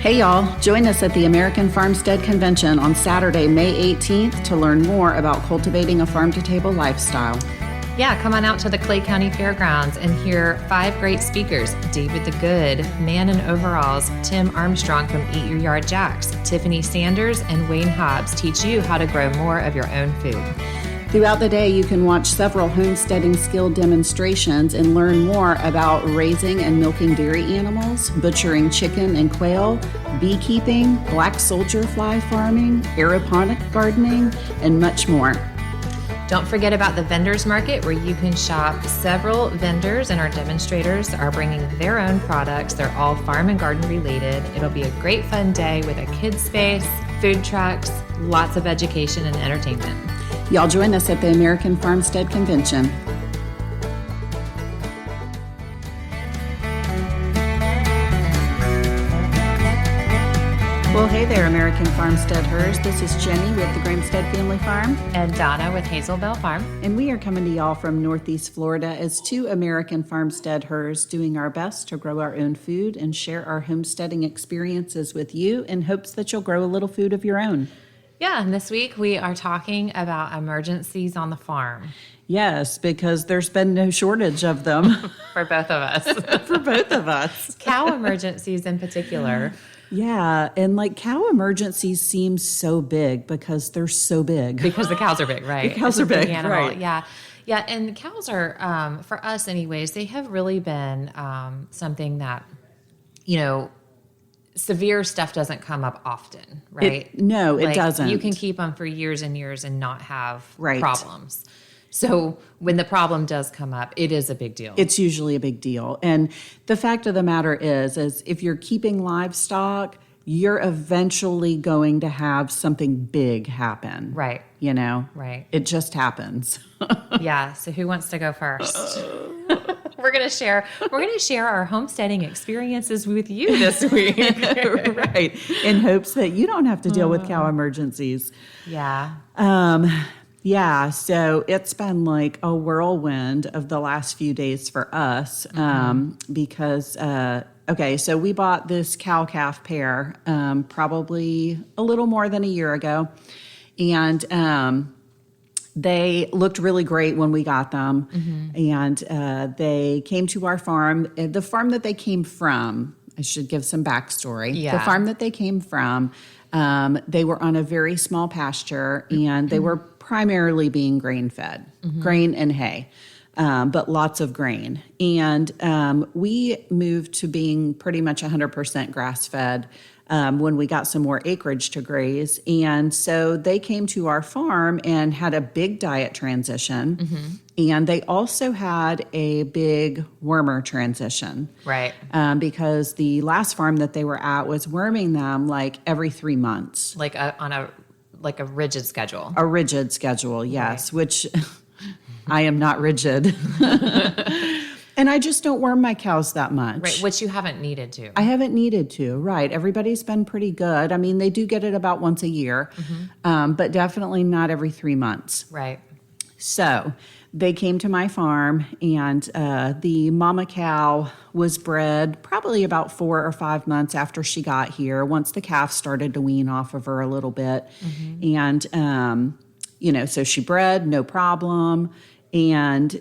Hey y'all, join us at the American Farmstead Convention on Saturday, May 18th to learn more about cultivating a farm-to-table lifestyle. Yeah, come on out to the Clay County Fairgrounds and hear 5 great speakers: David the Good, Man in Overalls, Tim Armstrong from Eat Your Yard Jacks, Tiffany Sanders, and Wayne Hobbs teach you how to grow more of your own food. Throughout the day, you can watch several homesteading skill demonstrations and learn more about raising and milking dairy animals, butchering chicken and quail, beekeeping, black soldier fly farming, aeroponic gardening, and much more. Don't forget about the vendors market, where you can shop. Several vendors and our demonstrators are bringing their own products. They're all farm and garden related. It'll be a great fun day with a kids space, food trucks, lots of education and entertainment. Y'all join us at the American Farmstead Convention. Well, hey there, American Farmsteadhers. This is Jenny with the Gramstead Family Farm. And Donna with Hazel Bell Farm. And we are coming to y'all from Northeast Florida as 2 American Farmsteadhers, doing our best to grow our own food and share our homesteading experiences with you in hopes that you'll grow a little food of your own. Yeah, and this week we are talking about emergencies on the farm. Yes, because there's been no shortage of them. For both of us. For both of us. Cow emergencies in particular. Yeah, and like cow emergencies seem so big because they're so big. Because the cows are big, right? The cows are big, right. Yeah. Yeah, and cows are, for us anyways, they have really been something that, severe stuff doesn't come up often, right? It doesn't. You can keep them for years and years and not have right. problems. So when the problem does come up, it is a big deal. It's usually a big deal. And the fact of the matter is if you're keeping livestock, you're eventually going to have something big happen. Right. Right. It just happens. Yeah. So who wants to go first? We're going to share our homesteading experiences with you this week. Right. In hopes that you don't have to deal with cow emergencies. Yeah. Yeah, so it's been like a whirlwind of the last few days for us because, so we bought this cow-calf pair probably a little more than a year ago, and they looked really great when we got them, and they came to our farm. The farm that they came from, I should give some backstory. Yeah. The farm that they came from, they were on a very small pasture, and they were primarily being grain-fed, grain and hay, but lots of grain. And we moved to being pretty much 100% grass-fed when we got some more acreage to graze. And so they came to our farm and had a big diet transition. And they also had a big wormer transition. Right. Because the last farm that they were at was worming them like every 3 months. Like on a rigid schedule. A rigid schedule, yes, right. Which I am not rigid. And I just don't worm my cows that much. Right, which you haven't needed to. I haven't needed to, right. Everybody's been pretty good. I mean, they do get it about once a year, but definitely not every 3 months. Right. So they came to my farm, and the mama cow was bred probably about 4 or 5 months after she got here, once the calf started to wean off of her a little bit. And, so she bred, no problem. And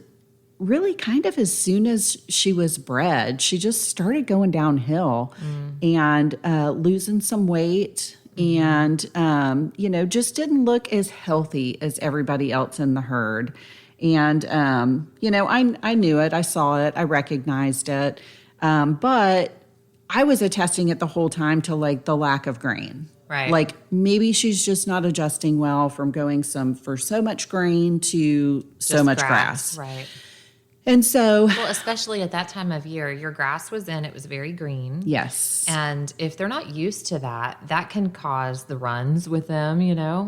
really kind of as soon as she was bred, she just started going downhill and losing some weight. And, just didn't look as healthy as everybody else in the herd. And, I knew it. I saw it. I recognized it. But I was attesting it the whole time to like the lack of grain. Right. Like maybe she's just not adjusting well from going for so much grain to so just much grass. Right. And so... Well, especially at that time of year, your grass was in, it was very green. Yes. And if they're not used to that, that can cause the runs with them,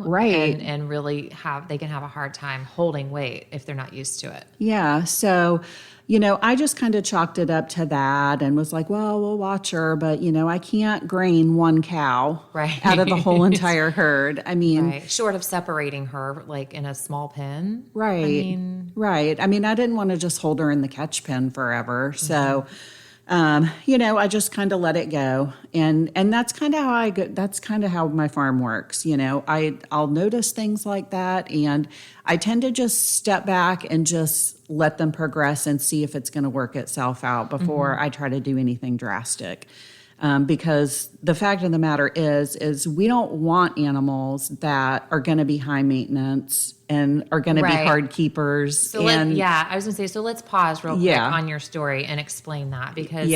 Right. And really they can have a hard time holding weight if they're not used to it. Yeah. So, I just kind of chalked it up to that and was like, well, we'll watch her, but, I can't grain one cow out of the whole entire herd. I mean... Right. Short of separating her, like in a small pen. Right. Right. I mean, I didn't want to just hold her in the catch pen forever. So, I just kind of let it go. And that's kind of how I go. That's kind of how my farm works. I'll notice things like that. And I tend to just step back and just let them progress and see if it's going to work itself out before I try to do anything drastic. Because the fact of the matter is we don't want animals that are going to be high maintenance and are going to be hard keepers. So I was going to say, so let's pause real quick on your story and explain that because,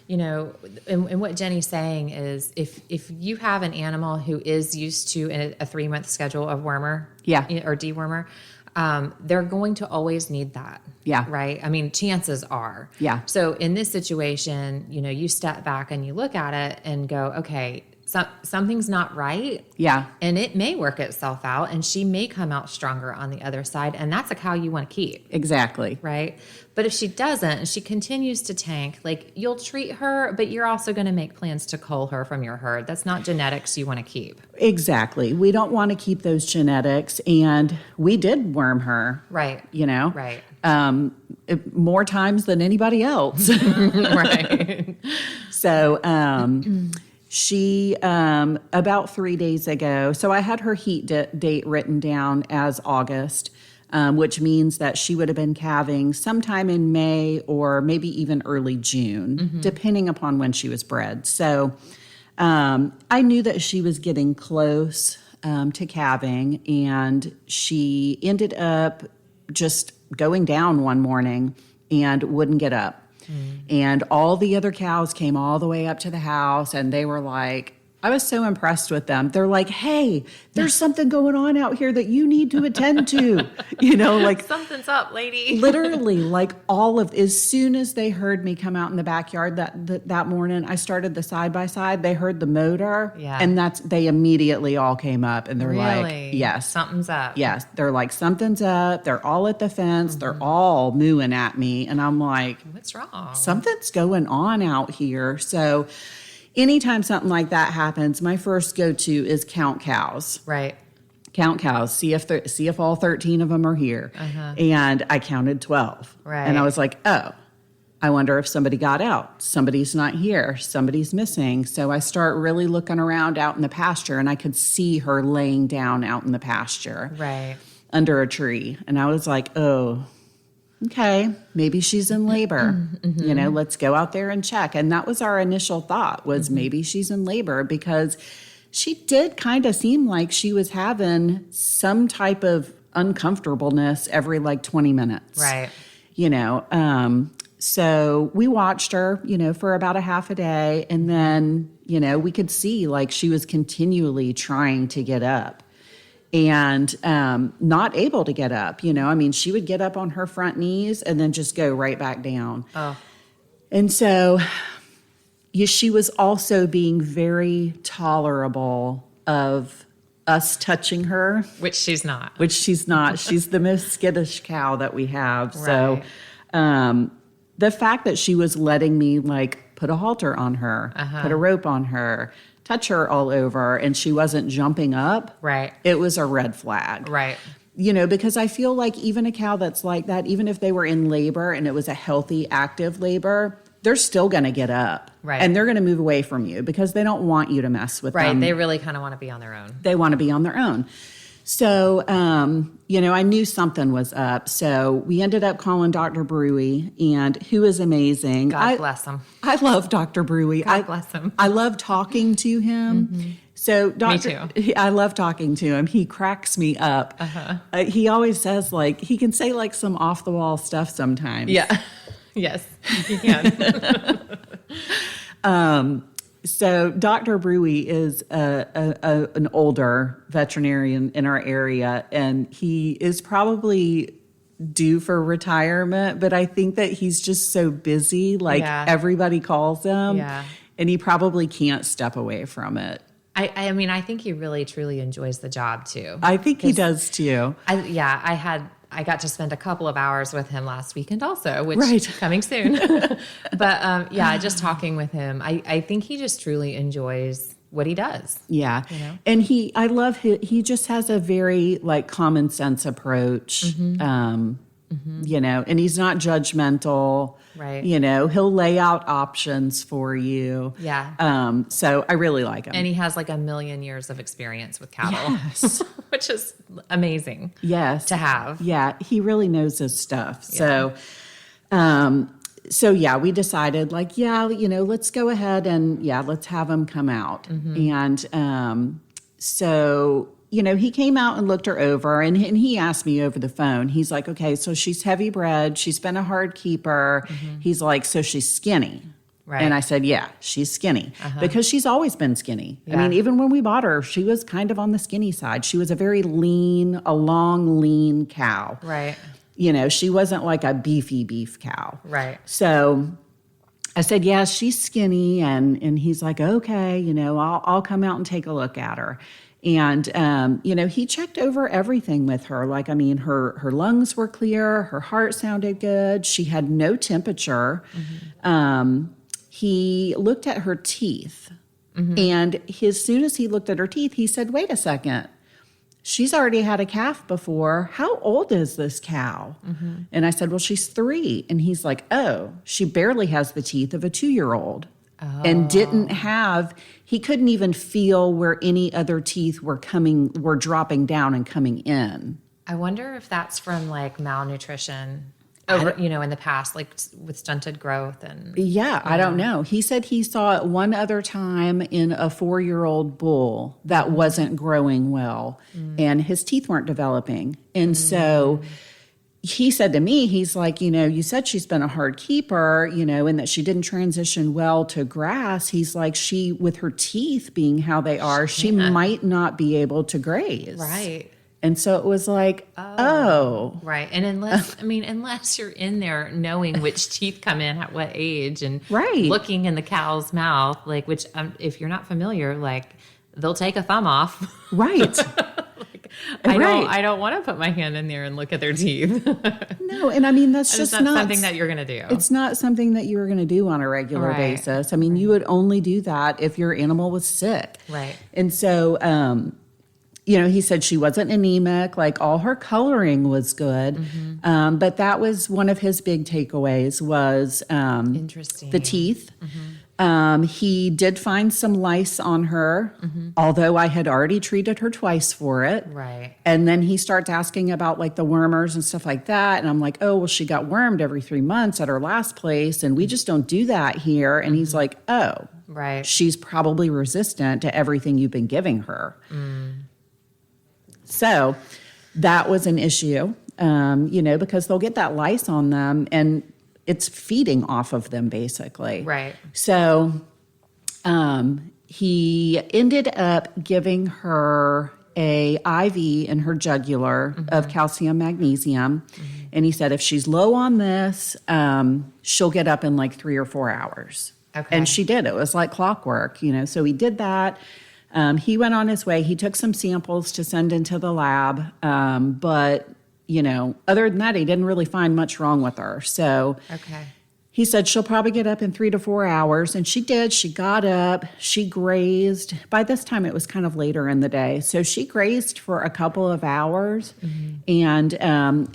and what Jenny's saying is if you have an animal who is used to a 3-month schedule of wormer or dewormer, they're going to always need that. Yeah. Right. I mean, chances are. Yeah. So in this situation, you step back and you look at it and go, okay, something's not right. Yeah. And it may work itself out and she may come out stronger on the other side. And that's a cow you want to keep. Exactly. Right. But if she doesn't and she continues to tank, you'll treat her, but you're also going to make plans to cull her from your herd. That's not genetics you want to keep. Exactly. We don't want to keep those genetics. And we did worm her. Right. Right. More times than anybody else. Right. So, she, about 3 days ago, so I had her heat date written down as August, which means that she would have been calving sometime in May or maybe even early June, depending upon when she was bred. So I knew that she was getting close to calving, and she ended up just going down one morning and wouldn't get up. And all the other cows came all the way up to the house, and they were like, I was so impressed with them. They're like, hey, there's something going on out here that you need to attend to. Something's up, lady. Literally, as soon as they heard me come out in the backyard that morning, I started the side-by-side. They heard the motor, and they immediately all came up, and they're like, yes. Something's up. Yes. They're like, something's up. They're all at the fence. They're all mooing at me. And I'm like, what's wrong? Something's going on out here. So anytime something like that happens, my first go-to is count cows. Right. Count cows. See if all 13 of them are here. And I counted 12. Right. And I was like, oh, I wonder if somebody got out. Somebody's not here. Somebody's missing. So I start really looking around out in the pasture, and I could see her laying down out in the pasture. Right. Under a tree. And I was like, oh, okay, maybe she's in labor. Let's go out there and check. And that was our initial thought, was maybe she's in labor, because she did kind of seem like she was having some type of uncomfortableness every 20 minutes. Right. So we watched her, for about a half a day. And then, we could see she was continually trying to get up. And not able to get up, she would get up on her front knees and then just go right back down. Oh. And so she was also being very tolerable of us touching her. Which she's not. She's the most skittish cow that we have. Right. So the fact that she was letting me put a halter on her, put a rope on her, touch her all over, and she wasn't jumping up, right, it was a red flag. Right. Because I feel like even a cow that's like that, even if they were in labor and it was a healthy, active labor, they're still going to get up. Right. And they're going to move away from you because they don't want you to mess with them. Right. They really kind of want to be on their own. They want to be on their own. So, I knew something was up. So we ended up calling Dr. Brewy, and who is amazing. God bless him. I love Dr. Brewy. God bless him. I love talking to him. So Me too. I love talking to him. He cracks me up. He always says he can say some off the wall stuff sometimes. Yeah. Yes, he can. So Dr. Brewy is an older veterinarian in our area, and he is probably due for retirement, but I think that he's just so busy, everybody calls him, and he probably can't step away from it. I think he really, truly enjoys the job, too. I think he does, too. I got to spend a couple of hours with him last weekend also, which coming soon. But just talking with him, I think he just truly enjoys what he does. Yeah. And he just has a very common sense approach. and he's not judgmental. Right. He'll lay out options for you. Yeah. So I really like him. And he has like 1,000,000 years of experience with cattle, Yes. which is amazing. Yes. To have. Yeah. He really knows his stuff. So, yeah, we decided let's go ahead and let's have him come out. And, so, he came out and looked her over and he asked me over the phone, he's like, okay, so she's heavy bred. She's been a hard keeper. He's like, so she's skinny. Right. And I said, yeah, she's skinny because she's always been skinny. Yeah. I mean, even when we bought her, she was kind of on the skinny side. She was a very long, lean cow. Right. She wasn't like a beefy beef cow. Right. So I said, yeah, she's skinny. And he's like, okay, I'll come out and take a look at her. And, he checked over everything with her. Like, I mean, her lungs were clear. Her heart sounded good. She had no temperature. He looked at her teeth. And as soon as he looked at her teeth, he said, wait a second. She's already had a calf before. How old is this cow? And I said, well, she's 3. And he's like, oh, she barely has the teeth of a 2-year-old. And he couldn't even feel where any other teeth were dropping down and coming in. I wonder if that's from like malnutrition over, in the past, like with stunted growth and. Yeah, I don't know. He said he saw it one other time in a 4-year-old bull that wasn't growing well and his teeth weren't developing. And so he said to me, he's like, you said she's been a hard keeper, and that she didn't transition well to grass. He's like, with her teeth being how they are, she might not be able to graze. Right. And so it was like, oh. Right. And unless you're in there knowing which teeth come in at what age and looking in the cow's mouth, like, which if you're not familiar, like they'll take a thumb off. Right. I don't want to put my hand in there and look at their teeth. No, and I mean that's just not something that you're going to do. It's not something that you're going to do on a regular basis. I mean, you would only do that if your animal was sick. Right. And so, he said she wasn't anemic, like all her coloring was good. But that was one of his big takeaways was interesting. The teeth. He did find some lice on her, although I had already treated her twice for it. Right. And then he starts asking about like the wormers and stuff like that. And I'm like, oh, well, she got wormed every 3 months at her last place. And we just don't do that here. And he's like, oh, right. She's probably resistant to everything you've been giving her. So that was an issue, because they'll get that lice on them and it's feeding off of them basically. Right. So he ended up giving her a IV in her jugular of calcium magnesium. And he said, if she's low on this, she'll get up in like 3 or 4 hours. Okay. And she did. It was like clockwork, so he did that. He went on his way. He took some samples to send into the lab. But other than that, he didn't really find much wrong with her. So he said she'll probably get up in 3 to 4 hours. And she did. She got up. She grazed. By this time, it was kind of later in the day. So she grazed for a couple of hours. And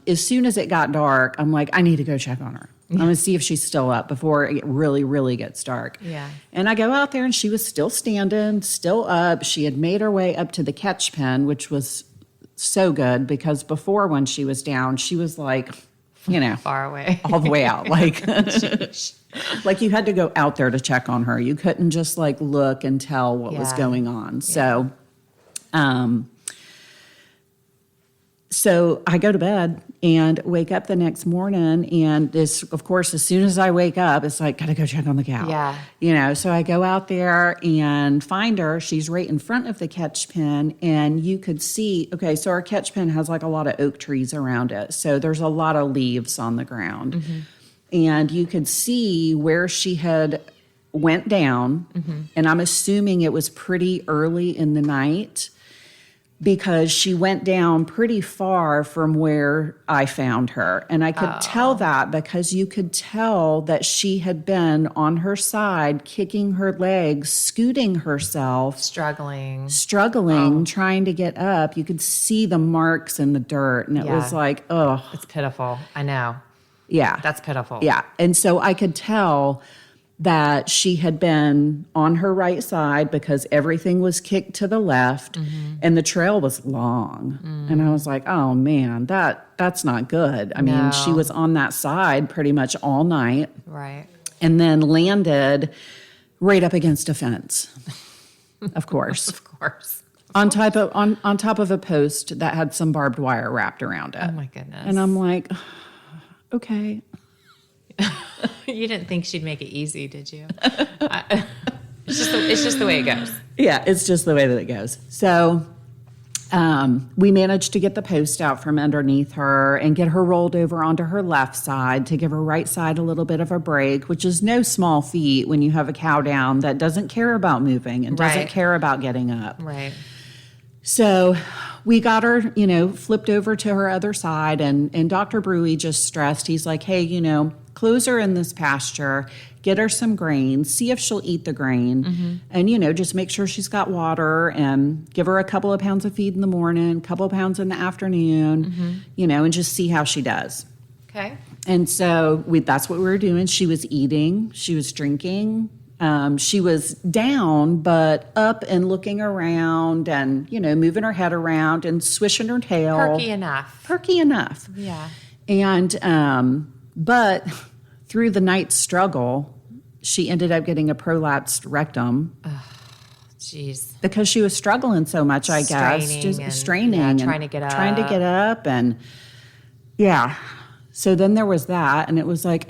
as soon as it got dark, I'm like, I need to go check on her. I'm going to see if she's still up before it really, really gets dark. Yeah. And I go out there and she was still standing, still up. She had made her way up to the catch pen, which was so good because before when she was down, she was like, far away, all the way out. Like, like you had to go out there to check on her. You couldn't just like look and tell what was going on. So, So I go to bed and wake up the next morning, and this, of course, as soon as I wake up, it's like, gotta go check on the cow. Yeah. So I go out there and find her. She's right in front of the catch pen, and you could see, okay, so our catch pen has like a lot of oak trees around it. So there's a lot of leaves on the ground. And you could see where she had went down, and I'm assuming it was pretty early in the night. because she went down pretty far from where I found her. And I could tell that because you could tell that she had been on her side, kicking her legs, scooting herself. Struggling, trying to get up. You could see the marks in the dirt. And it was like, oh. It's pitiful. I know. Yeah. That's pitiful. Yeah. And so I could tell that she had been on her right side because everything was kicked to the left and the trail was long. And I was like, oh man, that's not good. I mean, she was on that side pretty much all night. Right. And then landed right up against a fence. Of course. Of course. On top of a post that had some barbed wire wrapped around it. Oh my goodness. And I'm like, okay. You didn't think she'd make it easy, did you? It's just the way it goes. Yeah, it's just the way that it goes. So we managed to get the post out from underneath her and get her rolled over onto her left side to give her right side a little bit of a break, which is no small feat when you have a cow down that doesn't care about moving and doesn't care about getting up. Right. So we got her, flipped over to her other side, and Dr. Brewy just stressed, he's like, hey, close her in this pasture, get her some grain, see if she'll eat the grain, and, just make sure she's got water and give her a couple of pounds of feed in the morning, a couple of pounds in the afternoon, and just see how she does. Okay. And so that's what we were doing. She was eating, she was drinking. She was down, but up and looking around and, moving her head around and swishing her tail. Perky enough. Yeah. And, but through the night struggle, she ended up getting a prolapsed rectum. Jeez. Because she was struggling so much, I guess. Just straining. Yeah, and trying to get up. Trying to get up. And, yeah. So then there was that. And it was like,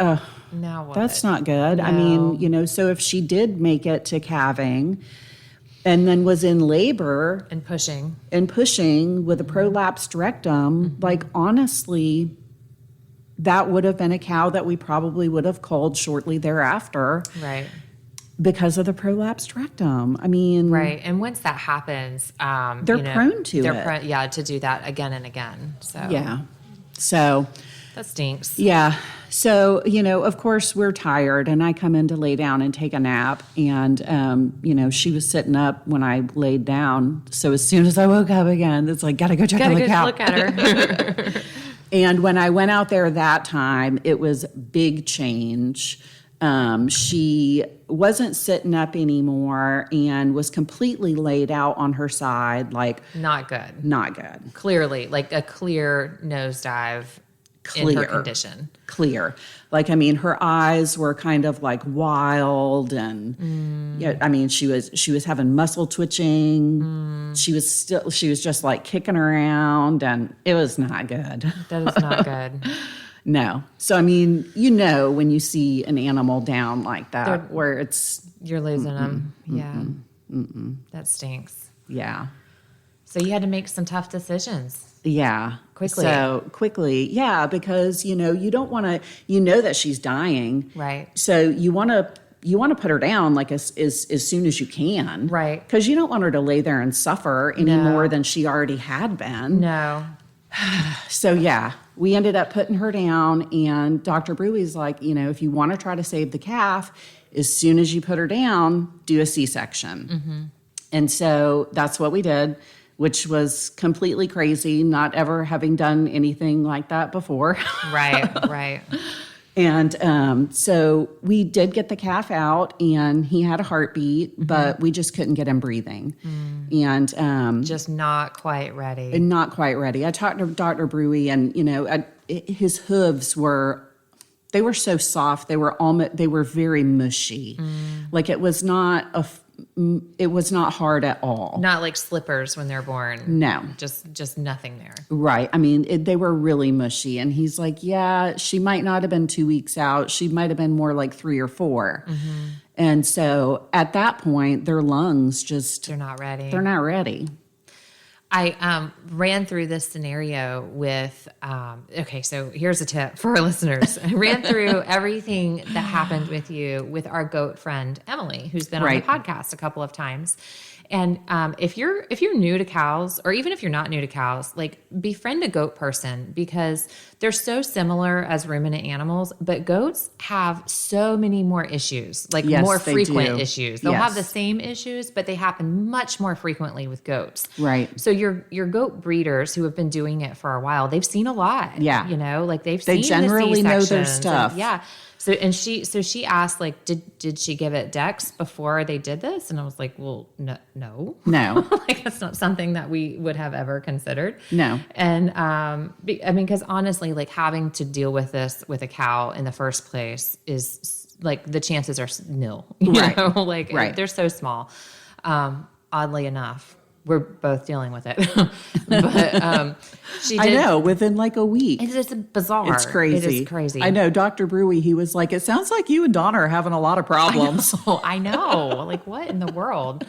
now what? That's not good. No. I mean, so if she did make it to calving and then was in labor and pushing with a prolapsed rectum, like honestly, that would have been a cow that we probably would have culled shortly thereafter. Right. Because of the prolapsed rectum. I mean. Right. And once that happens, they're prone to it. To do that again and again. So. Yeah. So. That stinks. Yeah. So, of course, we're tired, and I come in to lay down and take a nap. And, she was sitting up when I laid down. So as soon as I woke up again, it's like, gotta go check on the cow. Look at her. And when I went out there that time, it was big change. She wasn't sitting up anymore and was completely laid out on her side. Like, not good. Not good. Clearly, like a clear nosedive. In her condition. Clear. Like, I mean, her eyes were kind of like wild and she was having muscle twitching. She was just like kicking around and it was not good. That is not good. No. So, I mean, when you see an animal down like that where you're losing them. Yeah. That stinks. Yeah. So you had to make some tough decisions. Yeah. Quickly. So quickly. Yeah. Because, you don't want to, that she's dying. Right. So you want to put her down like as soon as you can. Right. Because you don't want her to lay there and suffer any more than she already had been. No. So yeah, we ended up putting her down and Dr. Brewy's like, if you want to try to save the calf, as soon as you put her down, do a C-section. And so that's what we did, which was completely crazy, not ever having done anything like that before. Right. And so we did get the calf out, and he had a heartbeat, but we just couldn't get him breathing. And just not quite ready. Not quite ready. I talked to Dr. Brewy, and his hooves were so soft. They were very mushy. Like it was not hard at all. Not like slippers when they're born. No. Just nothing there. Right. I mean, they were really mushy. And he's like, yeah, she might not have been 2 weeks out. She might have been more like 3 or 4. And so at that point, their lungs they're not ready. They're not ready. I ran through this scenario with, okay, so here's a tip for our listeners. I ran through everything that happened with you with our goat friend, Emily, who's been on the podcast a couple of times. And if you're new to cows, or even if you're not new to cows, like befriend a goat person, because they're so similar as ruminant animals, but goats have so many more issues, like more frequent issues. They'll have the same issues, but they happen much more frequently with goats. Right. So your goat breeders who have been doing it for a while, they've seen a lot. Yeah. You know, like they generally know their stuff. Yeah. So she asked, like, did she give it Dex before they did this? And I was like, well, no. Like, that's not something that we would have ever considered. No. And because honestly, like having to deal with this with a cow in the first place is like the chances are nil. You know? Like they're so small. Oddly enough, we're both dealing with it. But she did. I know, within like a week. It's bizarre. It's crazy. It is crazy. I know. Dr. Brewy, he was like, it sounds like you and Donna are having a lot of problems. I know. Like, what in the world?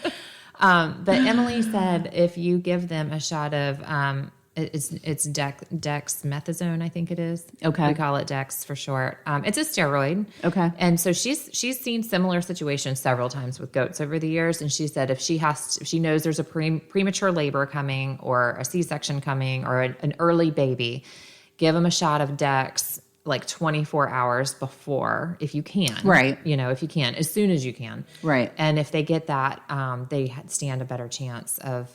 But Emily said if you give them a shot of it's dexamethasone, I think it is. Okay. We call it Dex for short. It's a steroid. Okay. And so she's seen similar situations several times with goats over the years. And she said if she knows there's a premature labor coming or a C-section coming or an early baby, give them a shot of Dex like 24 hours before, if you can. Right. You know, if you can, as soon as you can. Right. And if they get that, they stand a better chance of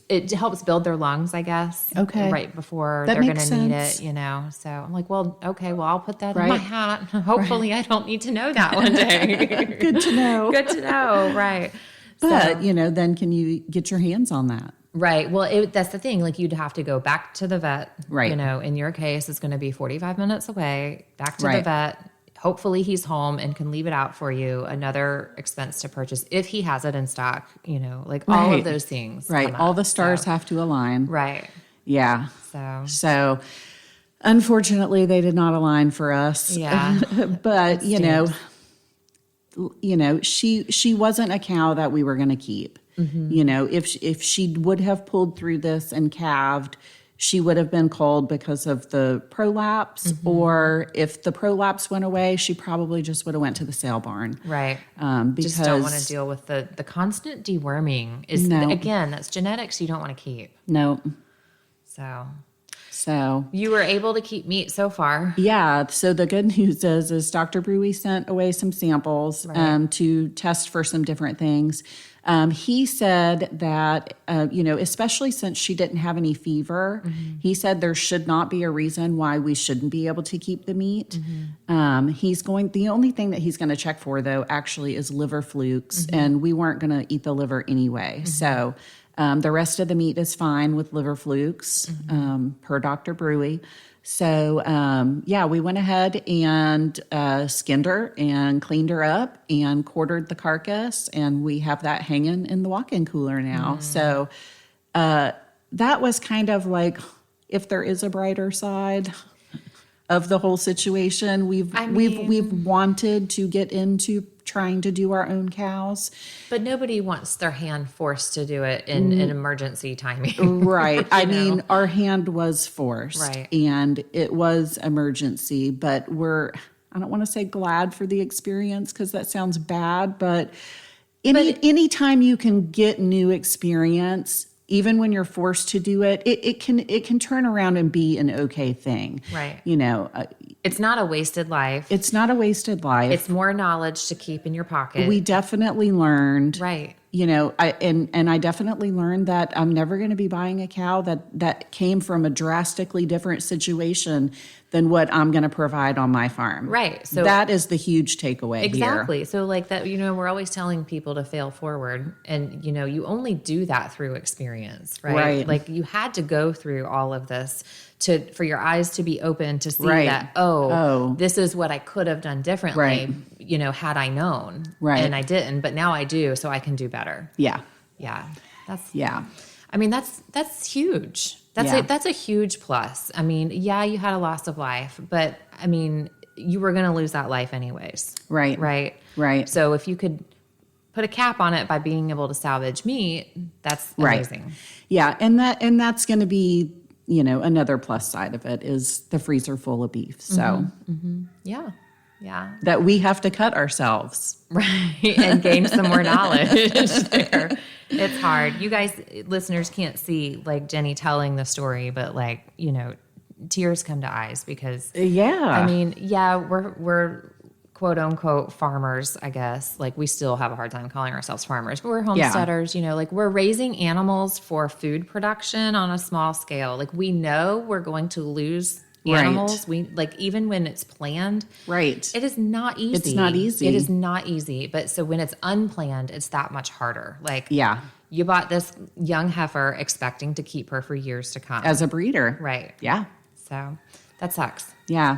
it helps build their lungs, I guess. Okay. Right before that they're going to sense. need it, you know. So I'm like, well, okay, well, I'll put that in my hat. Hopefully I don't need to know that one day. Good to know. Good to know. Right. But, then can you get your hands on that? Right. Well, that's the thing. Like you'd have to go back to the vet. Right. You know, in your case, it's going to be 45 minutes away, back to the vet. Hopefully he's home and can leave it out for you. Another expense to purchase if he has it in stock, like all of those things. Right. All the stars have to align. Right. Yeah. So unfortunately they did not align for us. Yeah. But, she wasn't a cow that we were going to keep. Mm-hmm. If she would have pulled through this and calved, she would have been culled because of the prolapse. Mm-hmm. Or if the prolapse went away, she probably just would have went to the sale barn. Right. Because just don't want to deal with the constant deworming. Again, that's genetics you don't want to keep. No. So you were able to keep meat so far. Yeah. So the good news is Dr. Brewy sent away some samples to test for some different things. He said that, especially since she didn't have any fever, he said there should not be a reason why we shouldn't be able to keep the meat. Mm-hmm. The only thing that he's going to check for, though, actually is liver flukes, and we weren't going to eat the liver anyway. Mm-hmm. So the rest of the meat is fine with liver flukes, per Dr. Brewy. So, we went ahead and skinned her and cleaned her up and quartered the carcass, and we have that hanging in the walk-in cooler now. So that was kind of like, if there is a brighter side of the whole situation, we've wanted to get into trying to do our own cows. But nobody wants their hand forced to do it in an emergency timing. Right. Our hand was forced. Right. And it was emergency, but I don't want to say glad for the experience because that sounds bad, but anytime you can get new experience, even when you're forced to do it, it can turn around and be an okay thing. Right. It's not a wasted life. It's not a wasted life. It's more knowledge to keep in your pocket. We definitely learned. Right. I definitely learned that I'm never going to be buying a cow that came from a drastically different situation than what I'm going to provide on my farm. Right. So that is the huge takeaway exactly. here. So like that, we're always telling people to fail forward, and you only do that through experience, right? Like you had to go through all of this for your eyes to be open to see that, this is what I could have done differently, had I known. Right. And I didn't, but now I do, so I can do better. Yeah. Yeah. That's huge. That's a huge plus. You had a loss of life, but you were going to lose that life anyways. Right. Right. Right. So if you could put a cap on it by being able to salvage meat, that's amazing. Right. Yeah, and that's going to be, another plus side of it is the freezer full of beef. So Yeah. Yeah. that we have to cut ourselves. Right. And gain some more knowledge there. It's hard. You guys, listeners, can't see like Jenny telling the story, but like, tears come to eyes because Yeah. we're quote unquote farmers, I guess. Like we still have a hard time calling ourselves farmers, but we're homesteaders, like we're raising animals for food production on a small scale. Like we know we're going to lose animals. We like, even when it's planned, Right. it is not easy. It's not easy. It is not easy. But so when it's unplanned, it's that much harder. Like, Yeah. you bought this young heifer expecting to keep her for years to come. As a breeder. Right. Yeah. So that sucks. Yeah.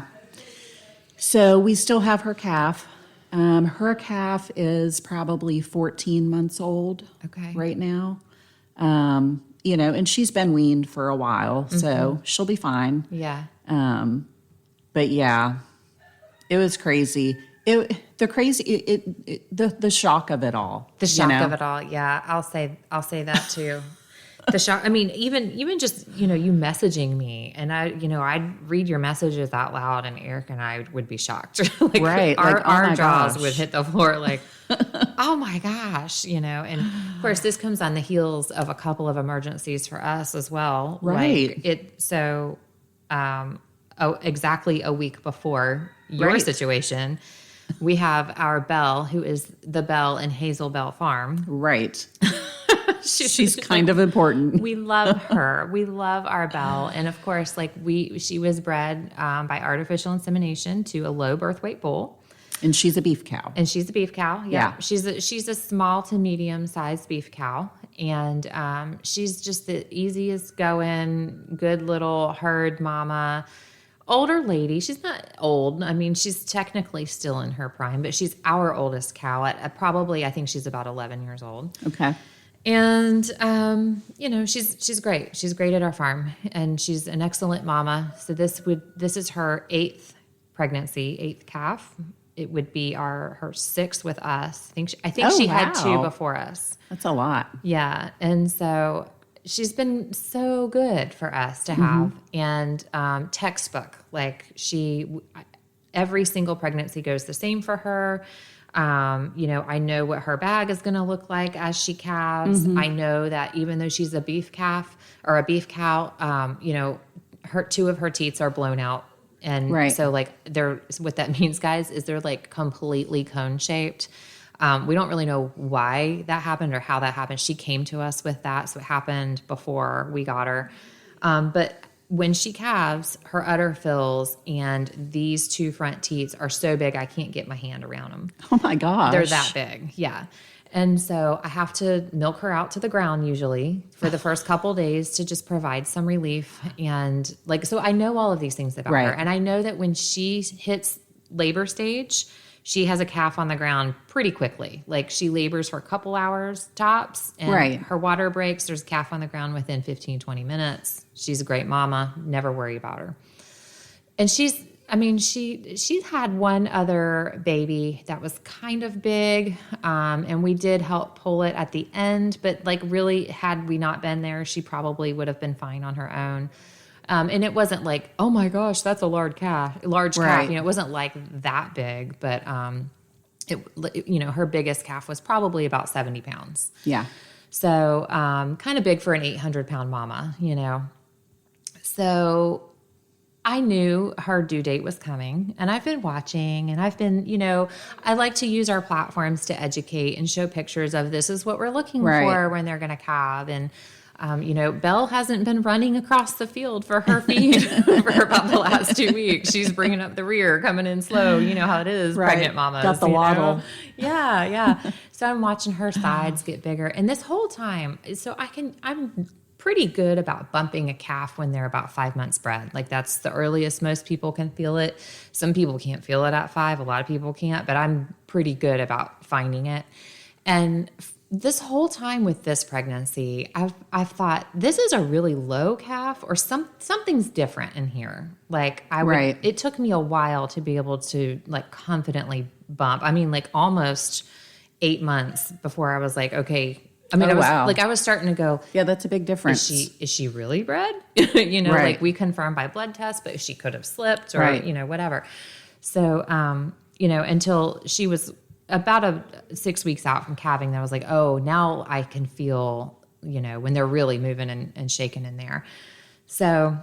So we still have her calf. Her calf is probably 14 months old right now. And she's been weaned for a while, so she'll be fine. Yeah. But yeah, it was crazy. The shock of it all. The shock of it all. Yeah. I'll say that too. The shock. I mean, even just, you messaging me and I'd read your messages out loud and Eric and I would be shocked. Like, right. Our jaws would hit the floor like, oh my gosh, and of course this comes on the heels of a couple of emergencies for us as well. Right. Like exactly a week before your situation, we have our Belle, who is the Belle in Hazel Bell Farm. Right. She's kind of important. We love her. We love our Belle. And of course, like she was bred by artificial insemination to a low birth weight bull. And she's a beef cow. And she's a beef cow. Yeah. Yeah. She's a small to medium sized beef cow. And she's just the easiest going, good little herd mama. Older lady. She's not old. I mean, she's technically still in her prime, but she's our oldest cow at probably, I think she's about 11 years old. Okay. And, she's great. She's great at our farm and she's an excellent mama. So this is her 8th pregnancy, 8th calf. It would be her 6th with us. I think she had 2 before us. That's a lot. Yeah. And so she's been so good for us to have and, textbook, like every single pregnancy goes the same for her. I know what her bag is going to look like as she calves. I know that even though she's a beef calf or a beef cow, her 2 of her teats are blown out. And so like what that means, guys, is they're like completely cone shaped. We don't really know why that happened or how that happened. She came to us with that. So it happened before we got her. But when she calves, her udder fills and these 2 front teats are so big I can't get my hand around them. Oh my gosh. They're that big. Yeah. And so I have to milk her out to the ground usually for the first couple days to just provide some relief. And so I know all of these things about her. And I know that when she hits labor stage, she has a calf on the ground pretty quickly. Like she labors for a couple hours tops and her water breaks. There's a calf on the ground within 15, 20 minutes. She's a great mama. Never worry about her. And she's had one other baby that was kind of big. And we did help pull it at the end, but really had we not been there, she probably would have been fine on her own. And it wasn't like, oh my gosh, that's a large calf. It wasn't like that big, but, her biggest calf was probably about 70 pounds. Yeah. So, kind of big for an 800-pound mama, So I knew her due date was coming and I've been watching and I've been, I like to use our platforms to educate and show pictures of this is what we're looking for when they're going to calve. And, Belle hasn't been running across the field for her feed for about the last 2 weeks. She's bringing up the rear, coming in slow. You know how it is, pregnant mamas. Got the waddle. Yeah. So I'm watching her sides get bigger. And this whole time, I'm pretty good about bumping a calf when they're about 5 months bred. Like that's the earliest most people can feel it. Some people can't feel it at 5. A lot of people can't, but I'm pretty good about finding it. And this whole time with this pregnancy, I've thought this is a really low calf or something's different in here. It took me a while to be able to confidently bump. I mean, almost 8 months before I was like, okay. I mean, wow. I was starting to go, Yeah, that's a big difference. is she really bred? You know, Right. like we confirmed by blood test, but she could have slipped or, Right. you know, whatever. So, you know, until she was about 6 weeks out from calving, that I was like, oh, now I can feel, you know, when they're really moving and shaking in there. So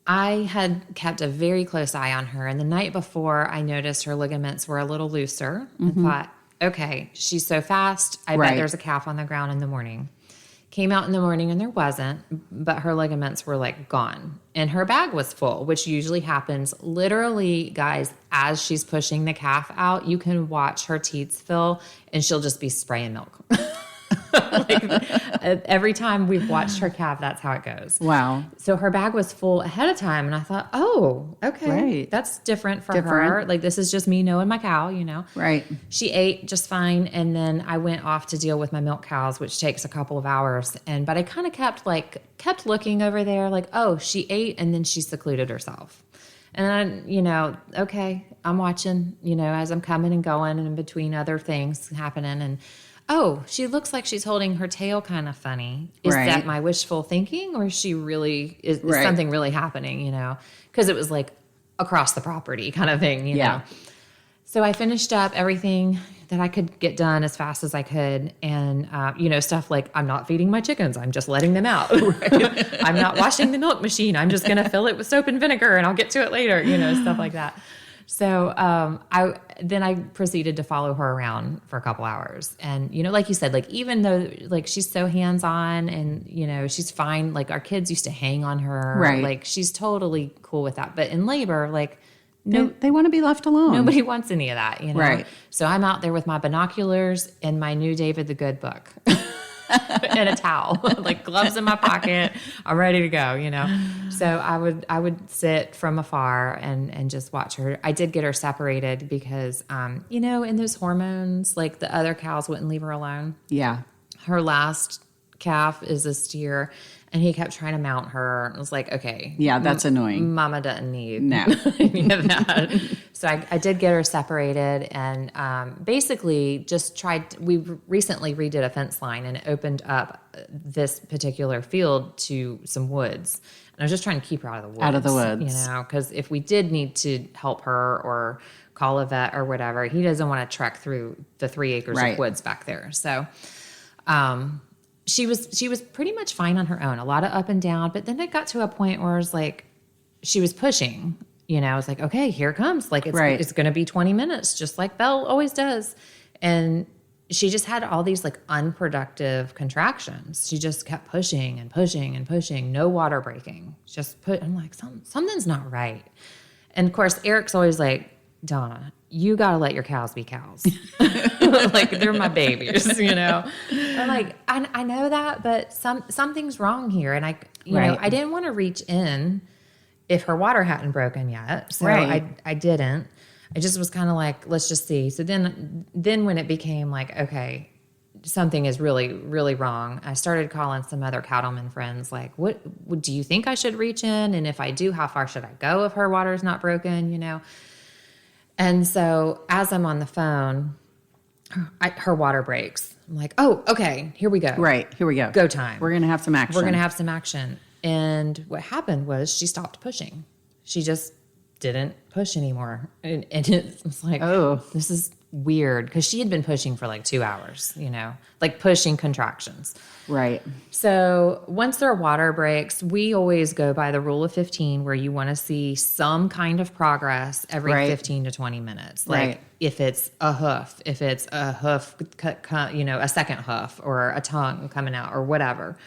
I had kept a very close eye on her. And the night before, I noticed her ligaments were a little looser and thought, okay, she's so fast. I bet there's a calf on the ground in the morning. Came out in the morning and there wasn't, but her ligaments were like gone. And her bag was full, which usually happens literally, guys, as she's pushing the calf out, you can watch her teats fill and she'll just be spraying milk. Like, every time we've watched her calve, that's how it goes. Wow. So her bag was full ahead of time. And I thought, oh, okay, Right. that's different for her. Like, this is just me knowing my cow, you know? Right. She ate just fine. And then I went off to deal with my milk cows, which takes a couple of hours. But I kind of kept looking over there like, oh, she ate and then she secluded herself. And then, you know, okay, I'm watching, you know, as I'm coming and going and in between other things happening. And oh, she looks like she's holding her tail kind of funny. Is that my wishful thinking, or is something really happening, you know? Because it was like across the property kind of thing, you know? So I finished up everything that I could get done as fast as I could. And, you know, stuff like, I'm not feeding my chickens. I'm just letting them out. I'm not washing the milk machine. I'm just going to fill it with soap and vinegar and I'll get to it later, you know, stuff like that. So I proceeded to follow her around for a couple hours. And, you know, like you said, like, even though, like, she's so hands-on and, you know, she's fine. Like, our kids used to hang on her. Right. Like, she's totally cool with that. But in labor, like, They want to be left alone. nobody wants any of that, you know? Right. So I'm out there with my binoculars and my new David the Good book. And a towel, like gloves in my pocket. I'm ready to go, you know? So I would sit from afar and just watch her. I did get her separated because, you know, in those hormones, like the other cows wouldn't leave her alone. Yeah. Her last calf is a steer and he kept trying to mount her. I was like, okay. Yeah, that's annoying. Mama doesn't need any of that. So I did get her separated and basically just we recently redid a fence line and it opened up this particular field to some woods. And I was just trying to keep her out of the woods. Out of the woods. You know, because if we did need to help her or call a vet or whatever, he doesn't want to trek through the 3 acres of woods back there. So she was pretty much fine on her own, a lot of up and down. But then it got to a point where it was like she was pushing. You know, I was like, okay, here it comes. Like, it's going to be 20 minutes, just like Belle always does. And she just had all these like unproductive contractions. She just kept pushing and pushing and pushing, no water breaking. I'm like, something's not right. And of course, Eric's always like, Donna, you got to let your cows be cows. Like, they're my babies, you know? I'm like, I know that, but something's wrong here. And you know, I didn't want to reach in if her water hadn't broken yet. So I didn't. I just was kind of like, let's just see. So then when it became like, okay, something is really, really wrong, I started calling some other cattleman friends, like, what do you think I should reach in? And if I do, how far should I go if her water's not broken, you know? And so as I'm on the phone, her water breaks. I'm like, oh, okay, here we go. Right, here we go. Go time. We're going to have some action. And what happened was she stopped pushing. She just didn't push anymore. And it was like, oh, this is weird. Because she had been pushing for like 2 hours, you know, like pushing contractions. Right. So once their water breaks, we always go by the rule of 15 where you want to see some kind of progress every 15 to 20 minutes. Like if it's a hoof, you know, a second hoof or a tongue coming out or whatever.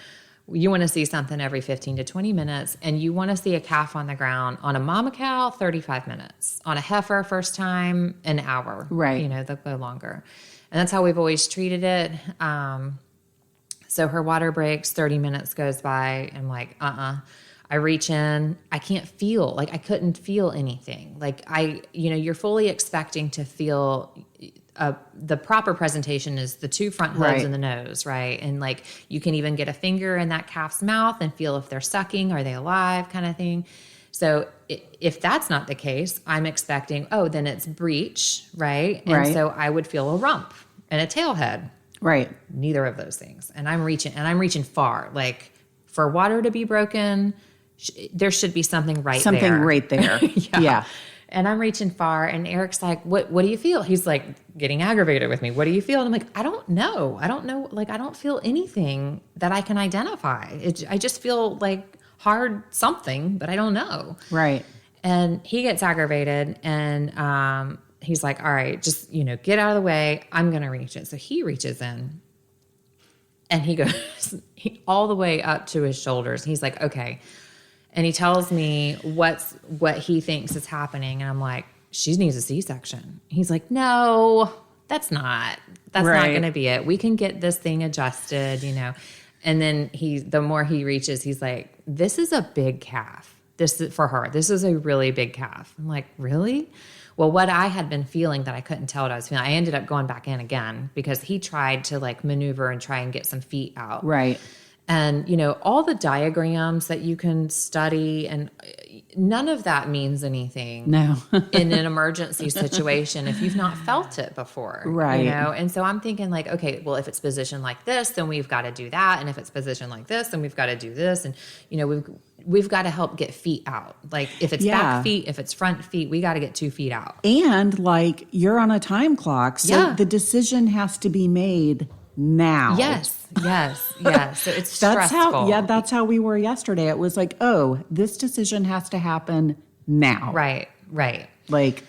You want to see something every 15 to 20 minutes, and you want to see a calf on the ground. On a mama cow, 35 minutes. On a heifer, first time, an hour. Right. You know, they'll go longer. And that's how we've always treated it. So her water breaks, 30 minutes goes by. I'm like, I reach in. I can't feel. Like, I couldn't feel anything. Like, you know, you're fully expecting to feel the proper presentation is the 2 front hooves and the nose, right? And like, you can even get a finger in that calf's mouth and feel if they're sucking, are they alive, kind of thing. So if that's not the case, I'm expecting, then it's breech, right? And so I would feel a rump and a tail head. Right. Neither of those things. And I'm reaching far. Like for water to be broken, there should be something right there. Something right there. Yeah. And I'm reaching far, and Eric's like, what do you feel? He's like getting aggravated with me. What do you feel? And I'm like, I don't know. Like, I don't feel anything that I can identify. I just feel like hard something, but I don't know. Right. And he gets aggravated, and he's like, all right, just, get out of the way. I'm going to reach it. So he reaches in, and he goes all the way up to his shoulders. He's like, okay. And he tells me what he thinks is happening. And I'm like, she needs a C-section. He's like, no, that's not going to be it. We can get this thing adjusted, And then the more he reaches, he's like, this is a big calf. This is for her. This is a really big calf. I'm like, really? Well, what I had been feeling that I couldn't tell what I was feeling, I ended up going back in again because he tried to like maneuver and try and get some feet out. Right. And, all the diagrams that you can study, and none of that means anything in an emergency situation if you've not felt it before. Right. And so I'm thinking like, okay, well, if it's positioned like this, then we've got to do that. And if it's positioned like this, then we've got to do this. And, we've got to help get feet out. Like if it's back feet, if it's front feet, we got to get 2 feet out. And like you're on a time clock. So the decision has to be made now. Yes. So it's stressful. That's how we were yesterday. It was like, this decision has to happen now. Right. Like,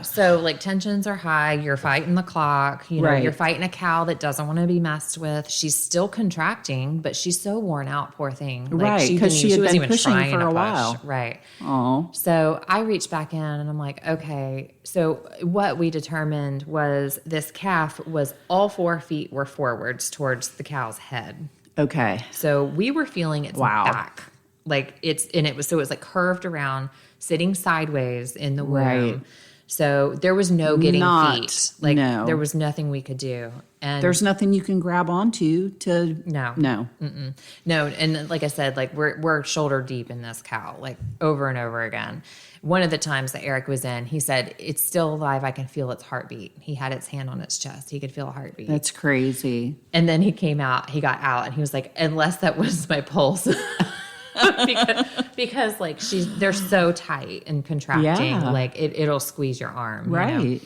So like tensions are high. You're fighting the clock. You're fighting a cow that doesn't want to be messed with. She's still contracting, but she's so worn out, poor thing. Like, because she had was been even pushing trying for to a push. while. Right. Oh. So I reached back in and I'm like, okay. So what we determined was this calf was all 4 feet were forwards towards the cow's head. Okay. So we were feeling its back. Like it was like curved around, sitting sideways in the womb. Right. So there was no getting feet. Like there was nothing we could do. And there's nothing you can grab onto to No. Mm-mm. No. And like I said, like we're shoulder deep in this cow, like over and over again. One of the times that Eric was in, he said, it's still alive. I can feel its heartbeat. He had its hand on its chest. He could feel a heartbeat. That's crazy. And then he got out and he was like, unless that was my pulse. because like they're so tight and contracting, like it'll squeeze your arm. Right.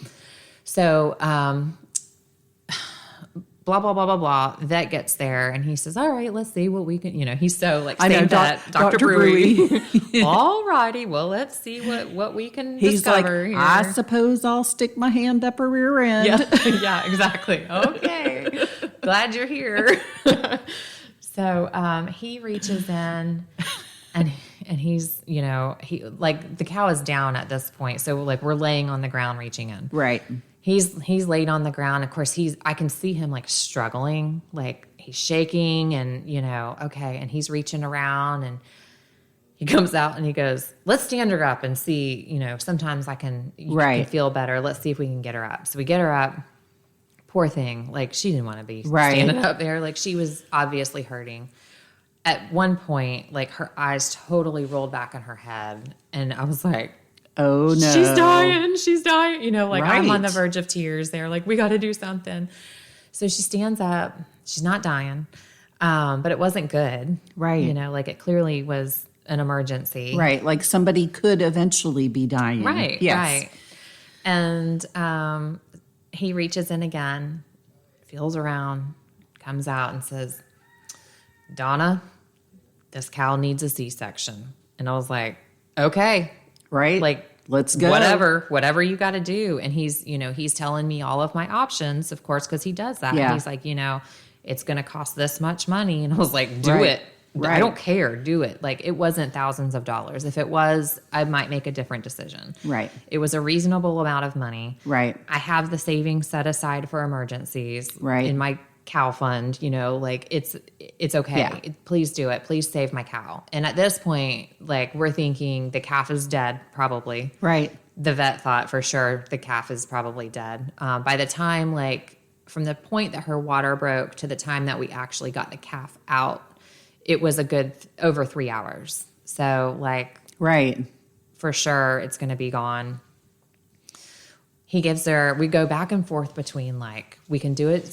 So, blah, blah, blah, blah, blah. Vet gets there and he says, all right, let's see what we can, he's so like, I know, Dr. Brewy. All righty. Well, let's see what we can discover like, here. I suppose I'll stick my hand up her rear end. Yeah, exactly. Okay. Glad you're here. So he reaches in and he's, he like the cow is down at this point. So like we're laying on the ground reaching in. Right. He's laid on the ground. Of course, I can see him like struggling, like he's shaking and, okay. And he's reaching around and he comes out and he goes, let's stand her up and see, sometimes you can feel better. Let's see if we can get her up. So we get her up. Poor thing. Like she didn't want to be standing up there. Like she was obviously hurting. At one point, like her eyes totally rolled back in her head. And I was like, oh no. She's dying. I'm on the verge of tears there. Like we got to do something. So she stands up. She's not dying. But it wasn't good. Right. Like it clearly was an emergency. Right. Like somebody could eventually be dying. Right. Yes. Right. And, he reaches in again, feels around, comes out and says, Donna, this cow needs a C-section. And I was like, okay. Right. Like, let's go. Whatever you got to do. And he's telling me all of my options, of course, because he does that. Yeah. And he's like, it's going to cost this much money. And I was like, do it. Right. I don't care. Do it. Like it wasn't thousands of dollars. If it was, I might make a different decision. Right. It was a reasonable amount of money. Right. I have the savings set aside for emergencies. Right. In my cow fund, like it's okay. Yeah. Please do it. Please save my cow. And at this point, like we're thinking the calf is dead, probably. Right. The vet thought for sure the calf is probably dead. By the time, like from the point that her water broke to the time that we actually got the calf out, it was a good over 3 hours. So like Right. for sure it's going to be gone. He gives her, we go back and forth between like, they can do it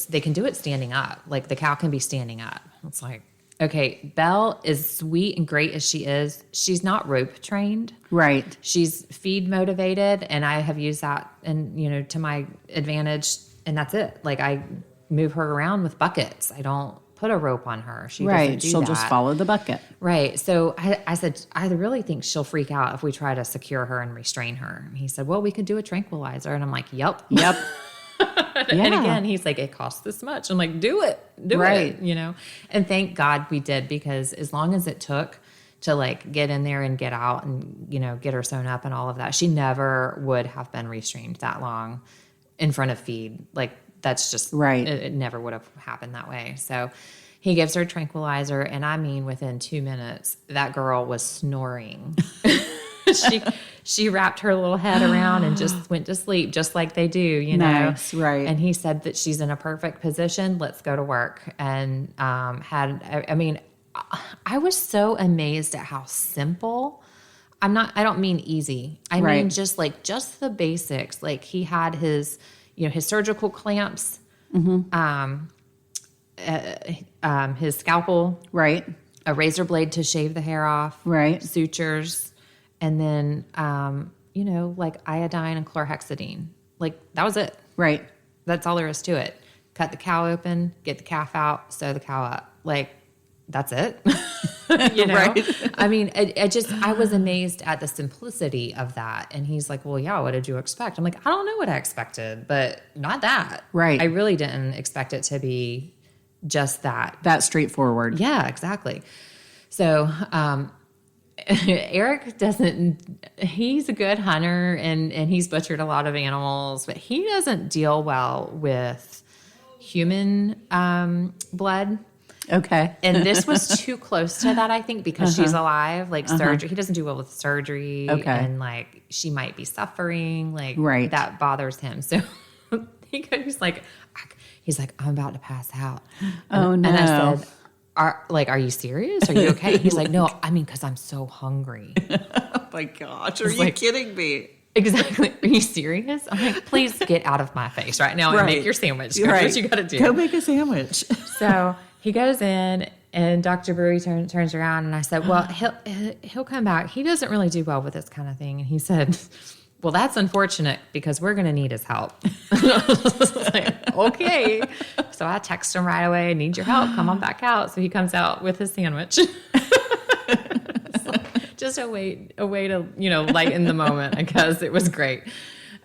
standing up. Like the cow can be standing up. It's like, okay, Belle, as sweet and great as she is, she's not rope trained. Right. She's feed motivated, and I have used that and to my advantage, and that's it. Like I move her around with buckets. I don't put a rope on her. She doesn't do She'll that. just follow the bucket. Right. So I said, I really think she'll freak out if we try to secure her and restrain her. And he said, well, we could do a tranquilizer. And I'm like, yep. And again, he's like, it costs this much. I'm like, do it. And thank God we did, because as long as it took to like get in there and get out and, get her sewn up and all of that, she never would have been restrained that long in front of feed. Like that's just right. It never would have happened that way. So he gives her tranquilizer. And I mean, within 2 minutes, that girl was snoring. She wrapped her little head around and just went to sleep, just like they do, Nice, right. And he said that she's in a perfect position. Let's go to work. And I was so amazed at how simple. I don't mean easy. I mean just the basics. Like he had his, his surgical clamps, his scalpel, right, a razor blade to shave the hair off, right, sutures. And then, like iodine and chlorhexidine. Like that was it. Right. That's all there is to it. Cut the cow open, get the calf out, sew the cow up. Like that's it. Right. I mean, I was amazed at the simplicity of that. And he's like, well, yeah, what did you expect? I'm like, I don't know what I expected, but not that. Right. I really didn't expect it to be just that. That straightforward. Yeah, exactly. So, Eric he's a good hunter and he's butchered a lot of animals, but he doesn't deal well with human blood. Okay. And this was too close to that, I think, because she's alive. Like surgery, he doesn't do well with surgery. Okay. And like she might be suffering. Like right. that bothers him. So he's like, I'm about to pass out. Oh no. And I said, are you serious? Are you okay? He's like, no, I mean, because I'm so hungry. Oh my gosh, are you kidding me? Exactly. Are you serious? I'm like, please get out of my face right now and make your sandwich. That's what you got to do. Go make a sandwich. So he goes in and Dr. Brewery turns around and I said, well, he'll come back. He doesn't really do well with this kind of thing. And he said, well, that's unfortunate because we're going to need his help. Like, okay. So I text him right away, need your help, come on back out. So he comes out with his sandwich. Just a way to, lighten the moment, because it was great.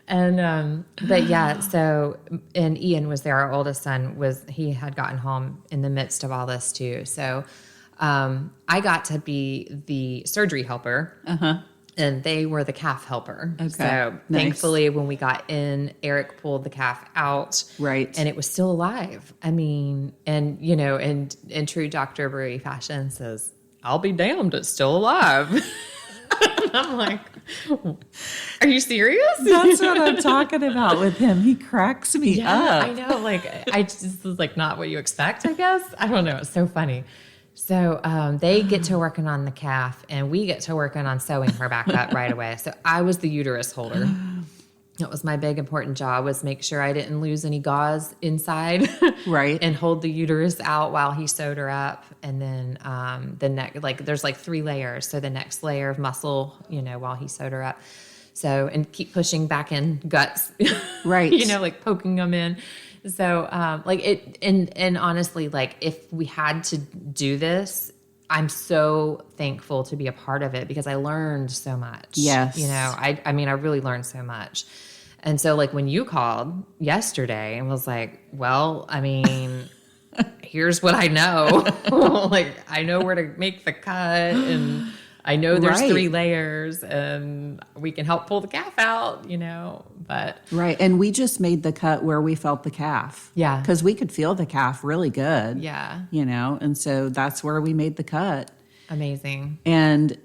And, but yeah, so, and Ian was there, our oldest son he had gotten home in the midst of all this too. So, I got to be the surgery helper. And they were the calf helper. Okay. So thankfully, when we got in, Eric pulled the calf out. Right. And it was still alive. I mean, and, in true Dr. Brewery fashion says, I'll be damned, it's still alive. And I'm like, are you serious? That's what I'm talking about with him. He cracks me up. I know. Like, I just was like, not what you expect, I guess. I don't know. It's so funny. So they get to working on the calf, and we get to working on sewing her back up right away. So I was the uterus holder. That was my big important job, was make sure I didn't lose any gauze inside. Right. And hold the uterus out while he sewed her up. And then the neck, like there's like 3 layers. So the next layer of muscle, while he sewed her up. So, and keep pushing back in guts. Right. Like poking them in. So, and honestly, like if we had to do this, I'm so thankful to be a part of it because I learned so much. Yes. I really learned so much. And so like when you called yesterday and was like, well, I mean, here's what I know. Like I know where to make the cut and I know there's 3 layers and we can help pull the calf out, but. Right. And we just made the cut where we felt the calf. Yeah. Because we could feel the calf really good. Yeah. And so that's where we made the cut. Amazing. And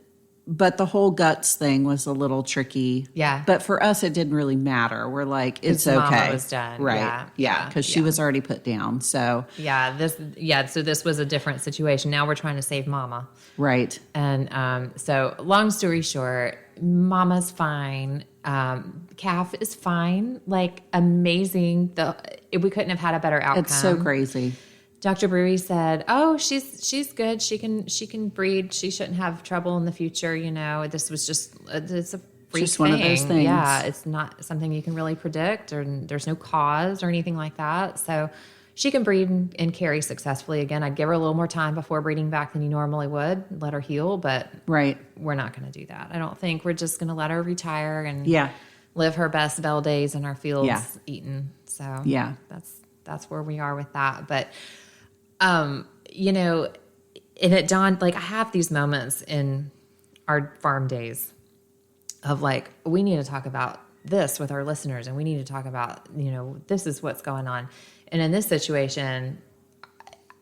But the whole guts thing was a little tricky. Yeah. But for us, it didn't really matter. We're like, it's okay. Mama was done. Right. Yeah. Because she was already put down. So. So this was a different situation. Now we're trying to save Mama. Right. And so long story short, Mama's fine. Calf is fine. Like amazing. We couldn't have had a better outcome. It's so crazy. Dr. Brewery said, "Oh, she's good. She can breed. She shouldn't have trouble in the future. You know, this was it's a freak just one of those things. Yeah, it's not something you can really predict, or there's no cause or anything like that. So she can breed and carry successfully again. I'd give her a little more time before breeding back than you normally would, let her heal, but we're not going to do that. I don't think. We're just going to let her retire and live her best bell days in our fields eating. So that's where we are with that. But you know, and it dawned, like I have these moments in our farm days of like, we need to talk about this with our listeners, and we need to talk about, you know, this is what's going on. And in this situation,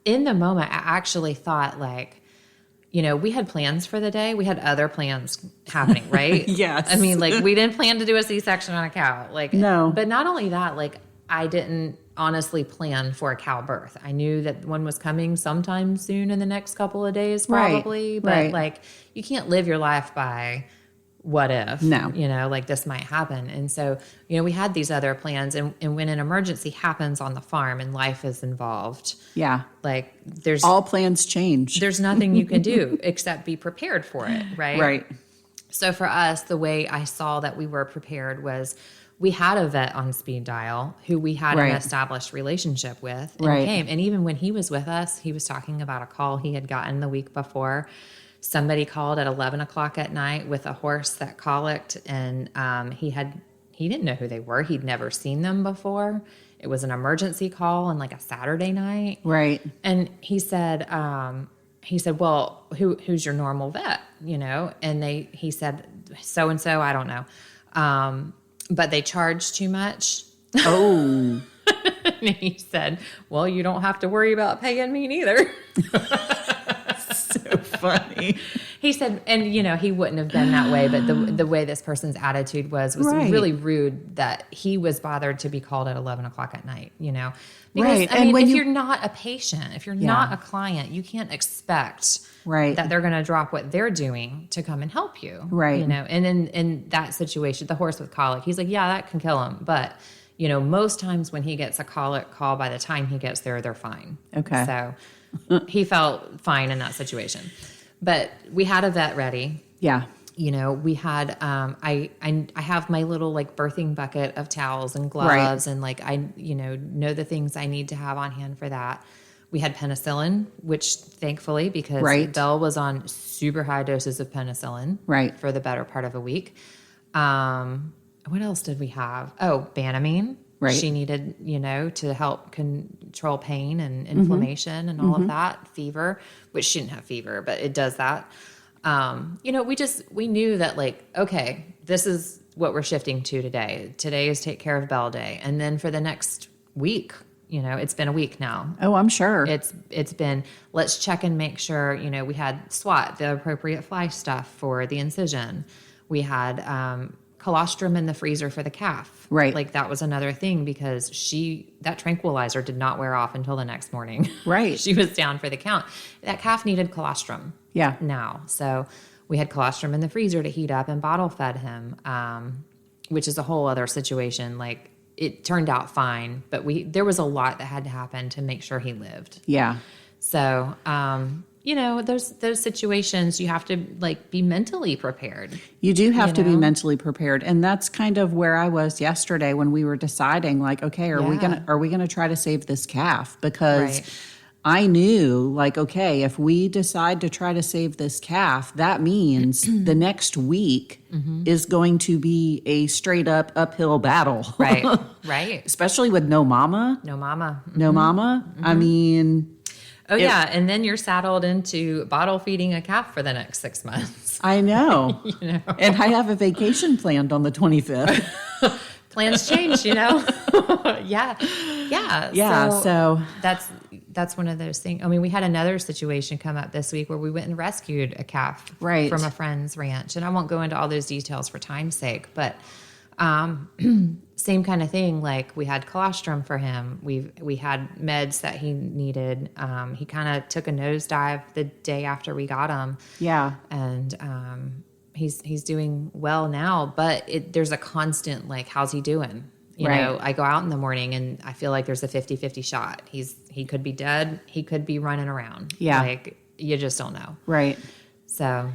in the moment, I actually thought like, you know, we had plans for the day. We had other plans happening, right? Yes. I mean, like we didn't plan to do a C-section on a cow. Like, no. But not only that, like I didn't honestly plan for a cow birth. I knew that one was coming sometime soon in the next couple of days, probably. But like, you can't live your life by what if, you know, like this might happen. And so, you know, we had these other plans, and when an emergency happens on the farm and life is involved, like there's all plans change. There's nothing you can do except be prepared for it. Right. Right. So for us, the way I saw that we were prepared was we had a vet on speed dial who we had an established relationship with and came. And even when he was with us, he was talking about a call he had gotten the week before. Somebody called at 11 o'clock at night with a horse that colicked, and he didn't know who they were. He'd never seen them before. It was an emergency call on like a Saturday night. Right. And he said, well, who's your normal vet? You know? And he said, so-and-so, I don't know. But they charge too much. Oh. And he said, well, you don't have to worry about paying me neither. So funny. He said, and you know, he wouldn't have been that way, but the way this person's attitude was really rude, that he was bothered to be called at 11 o'clock at night, you know? Because, I mean, if you're not a patient, if you're not a client, you can't expect that they're going to drop what they're doing to come and help you. Right. You know, and in that situation, the horse with colic, he's like, yeah, that can kill him. But, you know, most times when he gets a colic call, by the time he gets there, they're fine. Okay. So he felt fine in that situation. But we had a vet ready. Yeah. You know, we had, I have my little like birthing bucket of towels and gloves and like, I know the things I need to have on hand for that. We had penicillin, which thankfully, because Belle was on super high doses of penicillin for the better part of a week. What else did we have? Oh, Banamine. She needed, you know, to help control pain and inflammation and all of that, fever, which she didn't have fever, but it does that. You know, we knew that like, okay, this is what we're shifting to today. Today is take care of Belle Day. And then for the next week, you know, it's been a week now. Oh, I'm sure. It's been, let's check and make sure, you know, we had SWAT, the appropriate fly stuff for the incision. We had, colostrum in the freezer for the calf. Right. Like that was another thing because that tranquilizer did not wear off until the next morning. Right. She was down for the count. That calf needed colostrum. Yeah. Now. So we had colostrum in the freezer to heat up and bottle fed him, which is a whole other situation. Like it turned out fine, but there was a lot that had to happen to make sure he lived. Yeah. So, you know, those situations you have to like be mentally prepared. You do have to be mentally prepared. And that's kind of where I was yesterday when we were deciding like, okay, are we going to try to save this calf? Because I knew like, okay, if we decide to try to save this calf, that means the next week is going to be a straight up uphill battle. Right. Right. Especially with no mama. No mama. No mama. I mean, oh, yeah. And then you're saddled into bottle feeding a calf for the next 6 months. I know. You know? And I have a vacation planned on the 25th. Plans change, you know? Yeah. Yeah. Yeah. So that's one of those things. I mean, we had another situation come up this week where we went and rescued a calf Right. from a friend's ranch. And I won't go into all those details for time's sake, but same kind of thing. Like we had colostrum for him. We had meds that he needed. He kind of took a nosedive the day after we got him. Yeah. And he's doing well now, but there's a constant, like, how's he doing? You Right. know, I go out in the morning and I feel like there's a 50-50 shot. He could be dead. He could be running around. Yeah. Like, you just don't know. Right. So,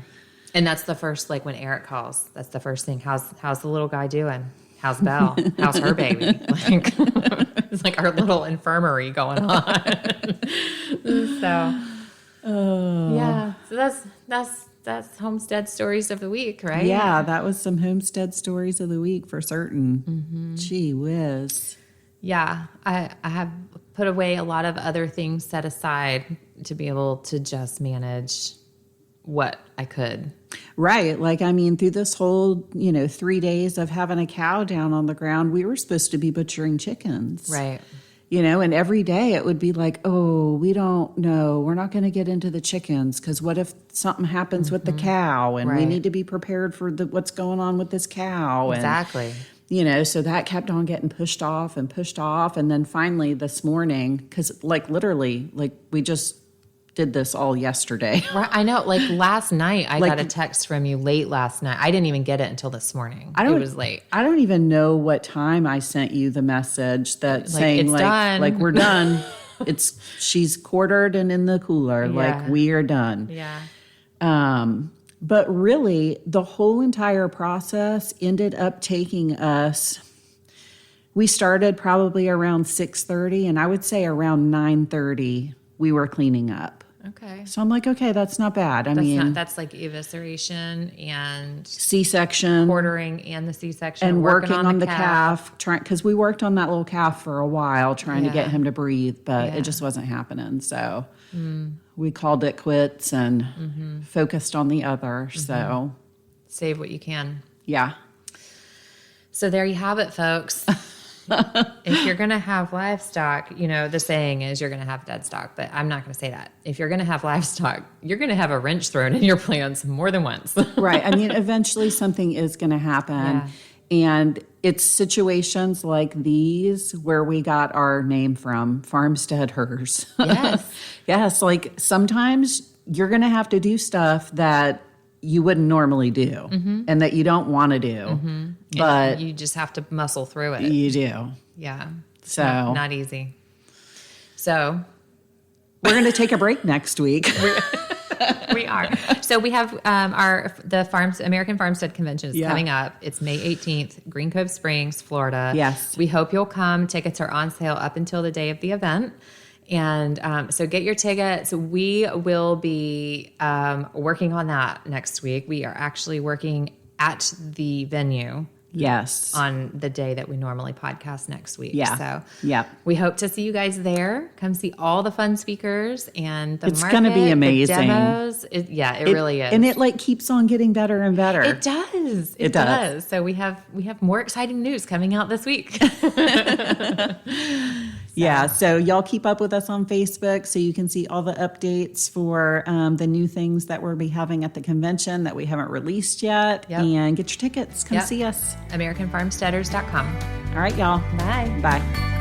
and that's the first, like when Eric calls, that's the first thing. How's the little guy doing? How's Belle? How's her baby? Like, it's like our little infirmary going on. So, yeah. So that's homestead stories of the week, right? Yeah, that was some homestead stories of the week for certain. Gee whiz. Yeah, I have put away a lot of other things set aside to be able to just manage what I could. Right. Like, I mean, through this whole, 3 days of having a cow down on the ground, we were supposed to be butchering chickens. Right. And every day it would be like, oh, we don't know. We're not going to get into the chickens because what if something happens with the cow and we Right. need to be prepared for what's going on with this cow. Exactly. And, so that kept on getting pushed off. And then finally this morning, because literally, we just did this all yesterday. Right, I know. Like last night, I got a text from you late last night. I didn't even get it until this morning. It was late. I don't even know what time I sent you the message that saying it's done. we're done. She's quartered and in the cooler. Yeah. Like we are done. Yeah. But really, the whole entire process ended up taking us. We started probably around 6:30, and I would say around 9:30 we were cleaning up. Okay. So I'm like, okay, that's not bad. That's like evisceration and C-section, quartering and the C-section and working on the calf, because we worked on that little calf for a while trying to get him to breathe, but it just wasn't happening. So we called it quits and focused on the other. So save what you can. yeah. So there you have it, folks. If you're going to have livestock, the saying is you're going to have dead stock, but I'm not going to say that. If you're going to have livestock, you're going to have a wrench thrown in your plans more than once. Right. I mean, eventually something is going to happen. Yeah. And it's situations like these where we got our name from, Farmsteadhers. Yes. Yes. Like sometimes you're going to have to do stuff that you wouldn't normally do and that you don't want to do. But you just have to muscle through it. you do. Yeah. So Not easy. So we're going to take a break next week. we are. So we have the American Farmstead Convention is coming up. It's May 18th, Green Cove Springs, Florida. Yes. We hope you'll come. Tickets are on sale up until the day of the event. And so get your tickets. We will be working on that next week. We are actually working at the venue. Yes. On the day that we normally podcast next week. Yeah. So we hope to see you guys there. Come see all the fun speakers and the It's market, going to be amazing. the demos. It really is. And it keeps on getting better and better. It does. It does. So we have more exciting news coming out this week. Yeah, so y'all keep up with us on Facebook so you can see all the updates for the new things that we'll be having at the convention that we haven't released yet. Yep. And get your tickets. Come see us. AmericanFarmsteadhers.com. All right, y'all. Bye. Bye.